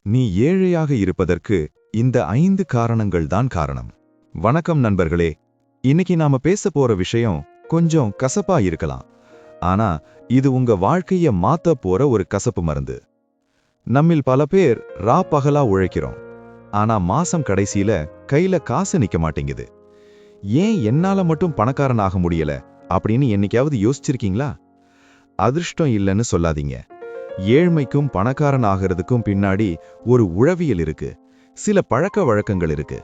நீ ஏழையாக இருப்பதற்கு இந்த 5 காரணங்கள் தான் காரணம். வணக்கம் நண்பர்களே. இன்னைக்கு நாம பேச போற விஷயம் கொஞ்சம் கசப்பா இருக்கலாம். ஆனா இது உங்க வாழ்க்கைய மாத்த போற ஒரு கசப்பு மருந்து. நம்மில் பல பேர் பகலா உழைக்கிறோம். ஆனா மாசம் கடைசியில கையில காசு நிக்க மாட்டேங்குது. ஏன் என்னால மட்டும் பணக்காரன் ஆக முடியல அப்படின்னு என்னைக்காவது யோசிச்சிருக்கீங்களா? அதிர்ஷ்டம் இல்லைன்னு சொல்லாதீங்க. ஏழ்மைக்கும் பணக்காரன் ஆகிறதுக்கும் பின்னாடி ஒரு உளவியல் இருக்கு. சில பழக்க வழக்கங்கள் இருக்கு.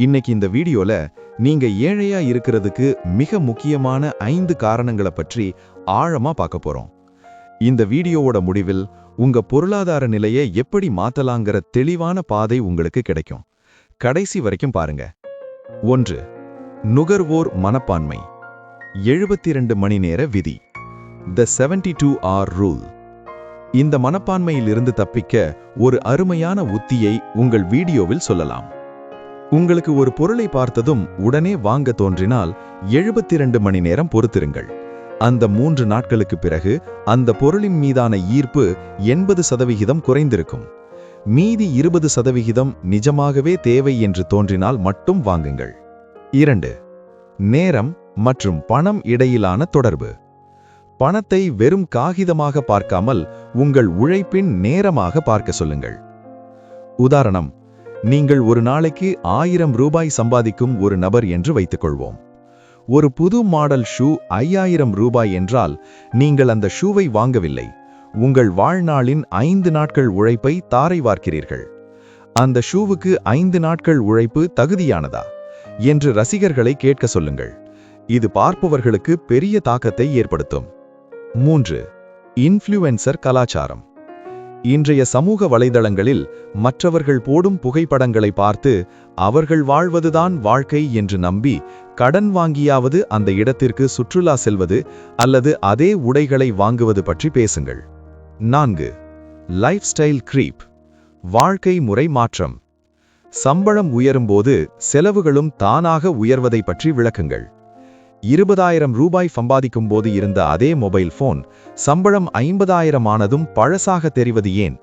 இன்னைக்கு இந்த வீடியோல நீங்க ஏழையா இருக்கிறதுக்கு மிக முக்கியமான 5 காரணங்களை பற்றி ஆழமா பார்க்க போறோம். இந்த வீடியோவோட முடிவில் உங்க பொருளாதார நிலையை எப்படி மாத்தலாங்கிற தெளிவான பாதை உங்களுக்கு கிடைக்கும். கடைசி வரைக்கும் பாருங்க. 1. நுகர்வோர் மனப்பான்மை. 72 மணி நேர விதி. The 72 hour rule. இந்த மனப்பான்மையில் இருந்து தப்பிக்க ஒரு அருமையான உத்தியை உங்கள் வீடியோவில் சொல்லலாம். உங்களுக்கு ஒரு பொருளை பார்த்ததும் உடனே வாங்க தோன்றினால் 72 மணி நேரம் பொறுத்திருங்கள். அந்த 3 நாட்களுக்கு பிறகு அந்த பொருளின் மீதான ஈர்ப்பு 80% குறைந்திருக்கும். மீதி 20% நிஜமாகவே தேவை என்று தோன்றினால் மட்டும் வாங்குங்கள். 2. நேரம் மற்றும் பணம் இடையிலான தொடர்பு. பணத்தை வெறும் காகிதமாக பார்க்காமல் உங்கள் உழைப்பின் நேரமாக பார்க்க சொல்லுங்கள். உதாரணம், நீங்கள் ஒரு நாளைக்கு 1000 ரூபாய் சம்பாதிக்கும் ஒரு நபர் என்று வைத்துக்கொள்வோம். ஒரு புது மாடல் ஷூ 5000 ரூபாய் என்றால் நீங்கள் அந்த ஷூவை வாங்கவில்லை, உங்கள் வாழ்நாளின் 5 நாட்கள் உழைப்பை தாரை வார்க்கிறீர்கள். அந்த ஷூவுக்கு 5 நாட்கள் உழைப்பு தகுதியானதா என்று ரசிகர்களை கேட்க சொல்லுங்கள். இது பார்ப்பவர்களுக்கு பெரிய தாக்கத்தை ஏற்படுத்தும். 3. இன்ஃப்ளூயன்சர் கலாச்சாரம். இன்றைய சமூக வலைதளங்களில் மற்றவர்கள் போடும் புகைப்படங்களை பார்த்து அவர்கள் வாழ்வதுதான் வாழ்க்கை என்று நம்பி கடன் வாங்கியாவது அந்த இடத்திற்கு சுற்றுலா செல்வது அல்லது அதே உடைகளை வாங்குவது பற்றி பேசுங்கள். 4. Life style creep. வாழ்க்கை முறை மாற்றம். சம்பளம் உயரும்போது செலவுகளும் தானாக உயர்வதை பற்றி விளக்குங்கள். 20000 ரூபாய் சம்பாதிக்கும் போது இருந்த அதே மொபைல் போன் சம்பளம் 50000 ஆனதும் பழசாக தெரிவது ஏன்?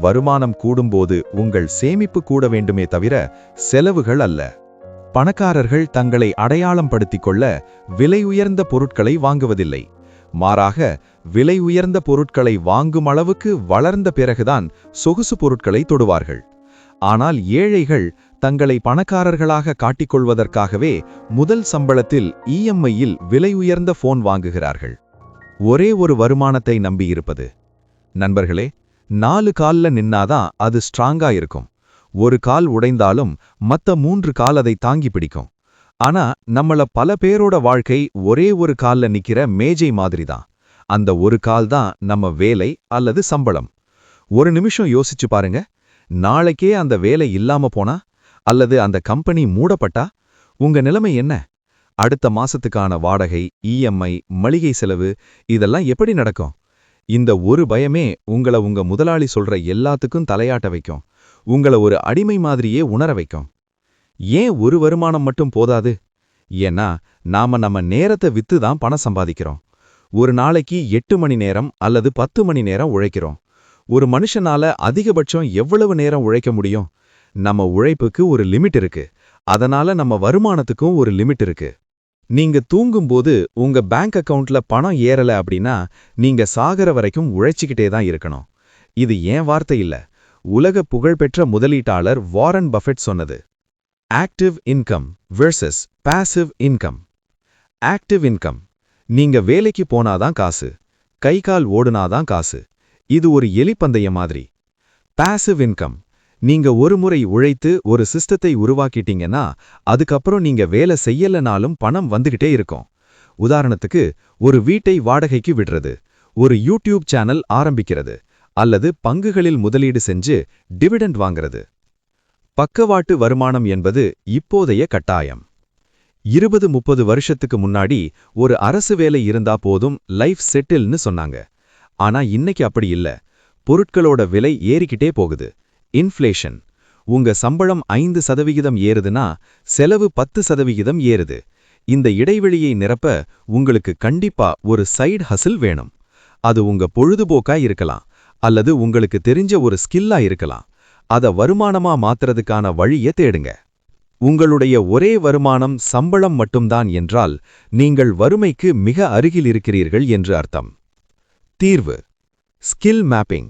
வருமானம் கூடும்போது உங்கள் சேமிப்பு கூட வேண்டுமே தவிர செலவுகள் அல்ல. பணக்காரர்கள் தங்களை அடையாளம் படுத்திக் கொள்ள விலை உயர்ந்த பொருட்களை வாங்குவதில்லை. மாறாக விலை உயர்ந்த பொருட்களை வாங்கும் அளவுக்கு வளர்ந்த பிறகுதான் சொகுசு பொருட்களை தொடுவார்கள். ஆனால் ஏழைகள் தங்களை பணக்காரர்களாக காட்டிக்கொள்வதற்காகவே முதல் சம்பளத்தில் இஎம்ஐயில் விலை உயர்ந்த போன் வாங்குகிறார்கள். ஒரே ஒரு வருமானத்தை நம்பியிருப்பது. நண்பர்களே, 4 கால்ல நின்னாதான் அது ஸ்ட்ராங்கா இருக்கும். ஒரு கால் உடைந்தாலும் மத்த 3 கால் அதை தாங்கி பிடிக்கும். ஆனா நம்மள பல பேரோட வாழ்க்கை ஒரே ஒரு கால்ல நிக்கிற மேஜை மாதிரிதான். அந்த ஒரு கால் தான் நம்ம வேலை அல்லது சம்பளம். ஒரு நிமிஷம் யோசிச்சு பாருங்க. நாளைக்கே அந்த வேலை இல்லாம போனா அல்லது அந்த கம்பெனி மூடப்பட்டா உங்க நிலைமை என்ன? அடுத்த மாசத்துக்கான வாடகை, இஎம்ஐ, மளிகை செலவு இதெல்லாம் எப்படி நடக்கும்? இந்த ஒரு பயமே உங்களை உங்க முதலாளி சொல்ற எல்லாத்துக்கும் தலையாட்ட வைக்கும். உங்களை ஒரு அடிமை மாதிரியே உணர வைக்கும். ஏன் ஒரு வருமானம் மட்டும் போதாது? ஏன்னா நம்ம நேரத்தை வித்து தான் பணம் சம்பாதிக்கிறோம். ஒரு நாளைக்கு 8 மணி நேரம் அல்லது 10 மணி நேரம் உழைக்கிறோம். ஒரு மனுஷனால அதிகபட்சம் எவ்வளவு நேரம் உழைக்க முடியும்? நம்ம உழைப்புக்கு ஒரு லிமிட் இருக்கு. அதனால நம்ம வருமானத்துக்கும் ஒரு லிமிட் இருக்கு. நீங்க தூங்கும்போது உங்க பேங்க் அக்கவுண்ட்ல பணம் ஏறல அப்படின்னா நீங்க சாகர வரைக்கும் உழைச்சிக்கிட்டே தான் இருக்கணும். இது ஏன் வார்த்தை இல்ல, உலக புகழ்பெற்ற முதலீட்டாளர் வாரன் பஃபெட் சொன்னது. Active income versus passive income. Active income, நீங்க வேலைக்கு போனாதான் காசு, கை கால் ஓடுனாதான் காசு. இது ஒரு எலிப்பந்தய மாதிரி. பாசிவ் இன்கம், நீங்க ஒரு முறை உழைத்து ஒரு சிஸ்டத்தை உருவாக்கிட்டீங்கன்னா அதுக்கப்புறம் நீங்க வேலை செய்யலனாலும் பணம் வந்துகிட்டே இருக்கும். உதாரணத்துக்கு, ஒரு வீட்டை வாடகைக்கு விடுறது, ஒரு யூடியூப் சேனல் ஆரம்பிக்கிறது, அல்லது பங்குகளில் முதலீடு செஞ்சு டிவிடெண்ட் வாங்குறது. பக்கவாட்டு வருமானம் என்பது இப்போதைய கட்டாயம். 20-30 வருஷத்துக்கு முன்னாடி ஒரு அரசு வேலை இருந்தா போதும் லைஃப் செட்டில்னு சொன்னாங்க. ஆனா இன்னைக்கு அப்படி இல்ல. பொருட்களோட விலை ஏறிக்கிட்டே போகுது. இன்ஃப்ளேஷன். உங்க சம்பளம் 5% ஏறுதுன்னா செலவு 10% ஏறுது. இந்த இடைவெளியை நிரப்ப உங்களுக்கு கண்டிப்பா ஒரு சைடு ஹசில் வேணும். அது உங்க பொழுதுபோக்கா இருக்கலாம், அல்லது உங்களுக்கு தெரிஞ்ச ஒரு ஸ்கில்லா இருக்கலாம், அத வருமானமா மாத்துறதுக்கான வழிய தேடுங்க. உங்களுடைய ஒரே வருமானம் சம்பளம் மட்டும்தான் என்றால் நீங்கள் வறுமைக்கு மிக அருகில் இருக்கிறீர்கள் என்று அர்த்தம். தீர்வு: ஸ்கில் மேப்பிங்.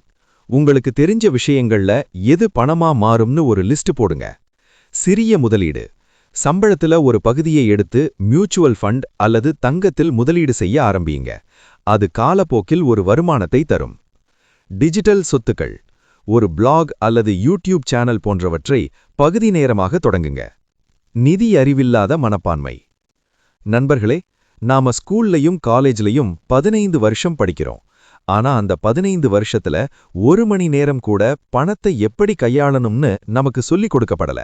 உங்களுக்கு தெரிஞ்ச விஷயங்கள்ல எது பணமா மாறும்னு ஒரு லிஸ்ட் போடுங்க. சிறிய முதலீடு: சம்பளத்துல ஒரு பகுதியை எடுத்து மியூச்சுவல் ஃபண்ட் அல்லது தங்கத்தில் முதலீடு செய்ய ஆரம்பியுங்க. அது காலப்போக்கில் ஒரு வருமானத்தை தரும். டிஜிட்டல் சொத்துக்கள்: ஒரு பிளாக் அல்லது யூடியூப் சேனல் போன்றவற்றை பகுதி நேரமாக தொடங்குங்க. நிதி அறிவில்லாத மனப்பான்மை. நண்பர்களே, நாம ஸ்கூல்லையும் காலேஜ்லையும் 15 வருஷம் படிக்கிறோம். ஆனா அந்த 15 வருஷத்துல 1 மணி நேரம் கூட பணத்தை எப்படி கையாளணும்னு நமக்கு சொல்லிக் கொடுக்கப்படல.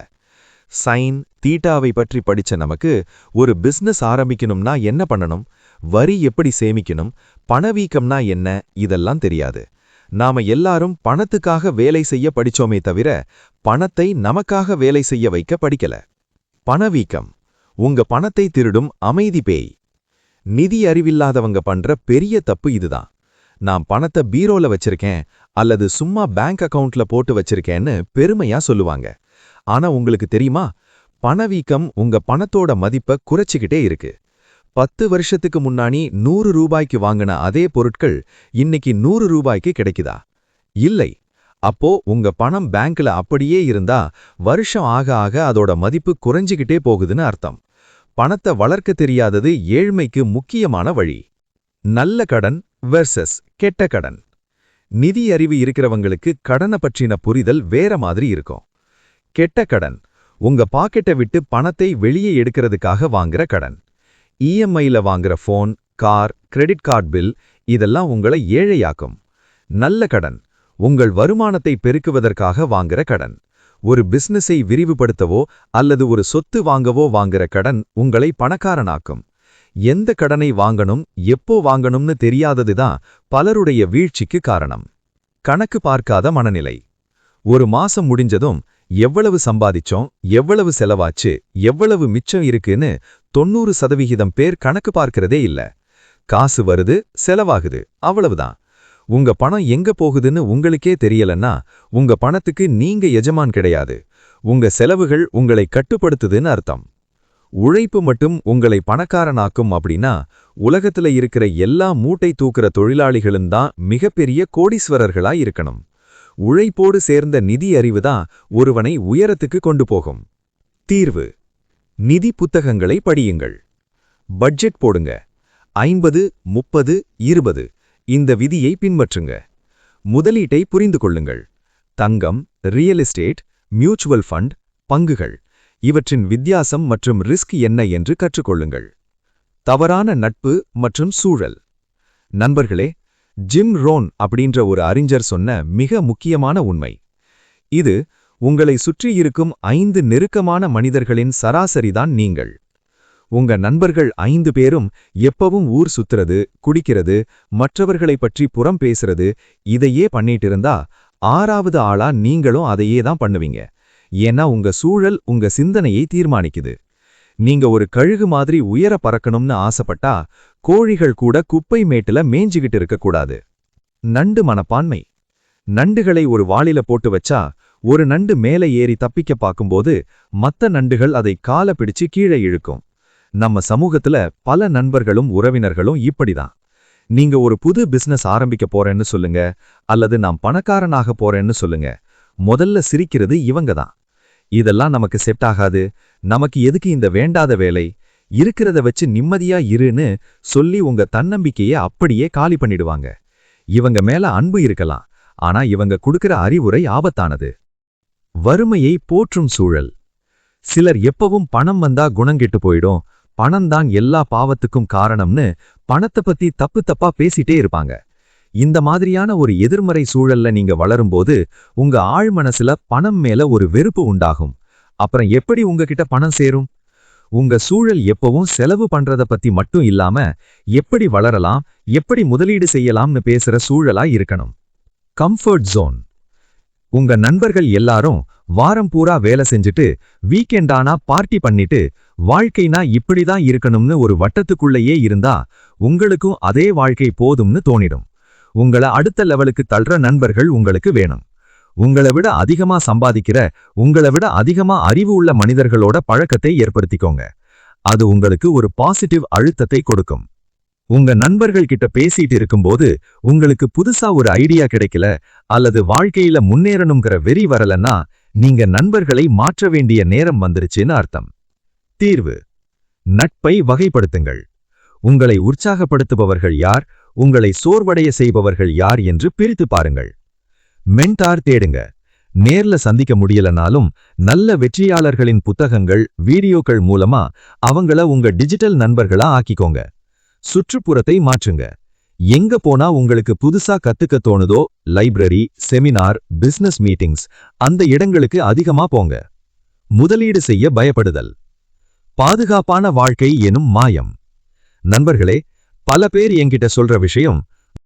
சைன், தீட்டாவை பற்றி படிச்ச நமக்கு ஒரு பிசினஸ் ஆரம்பிக்கணும்னா என்ன பண்ணணும், வரி எப்படி சேமிக்கணும், பணவீக்கம்னா என்ன, இதெல்லாம் தெரியாது. நாம எல்லாரும் பணத்துக்காக வேலை செய்ய படிச்சோமே தவிர பணத்தை நமக்காக வேலை செய்ய வைக்க படிக்கல. பணவீக்கம்: உங்க பணத்தை திருடும் அமைதி பேய். நிதி அறிவில்லாதவங்க பண்ற பெரிய தப்பு இதுதான். நான் பணத்தை பீரோல வச்சிருக்கேன் அல்லது சும்மா பேங்க் அக்கவுண்ட்ல போட்டு வச்சிருக்கேன்னு பெருமையா சொல்லுவாங்க. ஆனா உங்களுக்கு தெரியுமா, பணவீக்கம் உங்க பணத்தோட மதிப்பை குறைச்சிக்கிட்டே இருக்கு. 10 வருஷத்துக்கு முன்னாடி 100 ரூபாய்க்கு வாங்கின அதே பொருட்கள் இன்னைக்கு 100 ரூபாய்க்கு கிடைக்குதா? இல்லை. அப்போ உங்க பணம் பேங்க்ல அப்படியே இருந்தா வருஷம் ஆக ஆக அதோட மதிப்பு குறைஞ்சிக்கிட்டே போகுதுன்னு அர்த்தம். பணத்தை வளர்க்க தெரியாதது ஏழ்மைக்கு முக்கியமான வழி. நல்ல கடன் வெர்சஸ் கெட்ட கடன். நிதி அறிவு இருக்கிறவங்களுக்கு கடனை பற்றின புரிதல் வேற மாதிரி இருக்கும். கெட்ட கடன்: உங்க பாக்கெட்டை விட்டு பணத்தை வெளியே எடுக்கிறதுக்காக வாங்குற கடன். இஎம்ஐல வாங்குற phone, car, credit card bill, இதெல்லாம் உங்களை ஏழையாக்கும். நல்ல கடன்: உங்கள் வருமானத்தை பெருக்குவதற்காக வாங்குற கடன். ஒரு பிசினஸை விரிவுபடுத்தவோ அல்லது ஒரு சொத்து வாங்கவோ வாங்குற கடன் உங்களை பணக்காரனாக்கும். எந்த கடனை வாங்கணும், எப்போ வாங்கணும்னு தெரியாததுதான் பலருடைய வீழ்ச்சிக்கு காரணம். கணக்கு பார்க்காத மனநிலை: ஒரு மாசம் முடிஞ்சதும் எவ்வளவு சம்பாதிச்சோம், எவ்வளவு செலவாச்சு, எவ்வளவு மிச்சம் இருக்குன்னு 90% பேர் கணக்கு பார்க்கிறதே இல்ல. காசு வருது, செலவாகுது, அவ்வளவுதான். உங்க பணம் எங்க போகுதுன்னு உங்களுக்கே தெரியலன்னா உங்க பணத்துக்கு நீங்க எஜமான் கிடையாது. உங்க செலவுகள் உங்களை கட்டுப்படுத்துதுன்னு அர்த்தம். உழைப்பு மட்டும் உங்களை பணக்காரனாக்கும் அப்படின்னா உலகத்துல இருக்கிற எல்லா மூட்டை தூக்குற தொழிலாளிகளும் தான் மிகப்பெரிய கோடீஸ்வரர்களா இருக்கணும். உழைப்போடு சேர்ந்த நிதி அறிவுதான் ஒருவனை உயரத்துக்கு கொண்டு போகும். தீர்வு: நிதி புத்தகங்களை படியுங்கள். பட்ஜெட் போடுங்க. 50, 30, 20 இந்த விதியை பின்பற்றுங்க. முதலீட்டை புரிந்து கொள்ளுங்கள். தங்கம், ரியல் எஸ்டேட், மியூச்சுவல் ஃபண்ட், பங்குகள், இவற்றின் வித்தியாசம் மற்றும் ரிஸ்க் என்ன என்று கற்றுக்கொள்ளுங்கள். தவறான நட்பு மற்றும் சூழல். நண்பர்களே, ஜிம் ரோன் அப்படின்ற ஒரு அறிஞர் சொன்ன மிக முக்கியமான உண்மை இது: உங்களை சுற்றியிருக்கும் 5 நெருக்கமான மனிதர்களின் சராசரிதான் நீங்கள். உங்க நண்பர்கள் 5 பேரும் எப்பவும் ஊர் சுத்துறது, குடிக்கிறது, மற்றவர்களை பற்றி புறம் பேசுறது, இதையே பண்ணிட்டு இருந்தா 6வது ஆளா நீங்களும் அதையே தான் பண்ணுவீங்க. ஏன்னா உங்க சூழல் உங்க சிந்தனையை தீர்மானிக்குது. நீங்க ஒரு கழுகு மாதிரி உயர பறக்கணும்னு ஆசைப்பட்டா கோழிகள் கூட குப்பை மேட்டுல மேய்ஞ்சிக்கிட்டு இருக்கக்கூடாது. நண்டு மனப்பான்மை. நண்டுகளை ஒரு வாளில போட்டு வச்சா ஒரு நண்டு மேலே ஏறி தப்பிக்க பார்க்கும்போது மத்த நண்டுகள் அதை கால பிடிச்சு கீழே இழுக்கும். நம்ம சமூகத்துல பல நண்பர்களும் உறவினர்களும் இப்படிதான். நீங்க ஒரு புது பிசினஸ் ஆரம்பிக்க போறேன்னு சொல்லுங்க, அல்லது நான் பணக்காரனாக போறேன்னு சொல்லுங்க, முதல்ல சிரிக்கிறது இவங்க தான். இதெல்லாம் நமக்கு செட் ஆகாது, நமக்கு எதுக்கு இந்த வேண்டாத வேலை, இருக்கிறத வச்சு நிம்மதியா இருன்னு சொல்லி உங்க தன்னம்பிக்கையை அப்படியே காலி பண்ணிடுவாங்க. இவங்க மேல அன்பு இருக்கலாம், ஆனா இவங்க கொடுக்கிற அறிவுரை ஆபத்தானது. வறுமையை போற்றும் சூழல். சிலர் எப்பவும் பணம் வந்தா குணங்கெட்டு போயிடும், பணம்தான் எல்லா பாவத்துக்கும் காரணம்னு பணத்தை பத்தி தப்பு தப்பா பேசிட்டே இருப்பாங்க. இந்த மாதிரியான ஒரு எதிர்மறை சூழல்ல நீங்க வளரும்போது உங்க ஆழ் மனசுல பணம் மேல ஒரு வெறுப்பு உண்டாகும். அப்புறம் எப்படி உங்ககிட்ட பணம் சேரும்? உங்க சூழல் எப்பவும் செலவு பண்றத பத்தி மட்டும் இல்லாம எப்படி வளரலாம், எப்படி முதலீடு செய்யலாம்னு பேசுற சூழலா இருக்கணும். Comfort zone. உங்க நண்பர்கள் எல்லாரும் வாரம் பூரா வேலை செஞ்சுட்டு வீக்கெண்ட் ஆனா பார்ட்டி பண்ணிட்டு வாழ்க்கைனா இப்படிதான் இருக்கணும்னு ஒரு வட்டத்துக்குள்ளேயே இருந்தா உங்களுக்கும் அதே வாழ்க்கை போதும்னு தோணிடும். உங்களை அடுத்த லெவலுக்கு தள்ளுற நண்பர்கள் உங்களுக்கு வேணும். உங்களை விட அதிகமா சம்பாதிக்கிற, உங்களை விட அதிகமா அறிவு உள்ள மனிதர்களோட பழக்கத்தை ஏற்படுத்திக்கோங்க. அது உங்களுக்கு ஒரு பாசிட்டிவ் அழுத்தத்தை கொடுக்கும். உங்க நண்பர்கள் கிட்ட பேசிட்டு இருக்கும்போது உங்களுக்கு புதுசா ஒரு ஐடியா கிடைக்கல அல்லது வாழ்க்கையில முன்னேறணுங்கிற வெறி வரலன்னா நீங்க நண்பர்களை மாற்ற வேண்டிய நேரம் வந்துருச்சுன்னு அர்த்தம். தீர்வு: நட்பை வகைப்படுத்துங்கள். உங்களை உற்சாகப்படுத்துபவர்கள் யார், உங்களை சோர்வடைய செய்பவர்கள் யார் என்று பிரித்து பாருங்கள். மென்டார் தேடுங்க. நேர்ல சந்திக்க முடியலனாலும் நல்ல வெற்றியாளர்களின் புத்தகங்கள், வீடியோக்கள் மூலமா அவங்கள உங்க டிஜிட்டல் நண்பர்களா ஆக்கிக்கோங்க. சுற்றுப்புறத்தை மாற்றுங்க. எங்க போனா உங்களுக்கு புதுசா கத்துக்க தோணுதோ, லைப்ரரி, செமினார், பிசினஸ் மீட்டிங்ஸ், அந்த இடங்களுக்கு அதிகமா போங்க. முதலீடு செய்ய பயப்படுதல். பாதுகாப்பான வாழ்க்கை எனும் மாயம். நண்பர்களே, பல பேர் என்கிட்ட சொல்ற விஷயம்,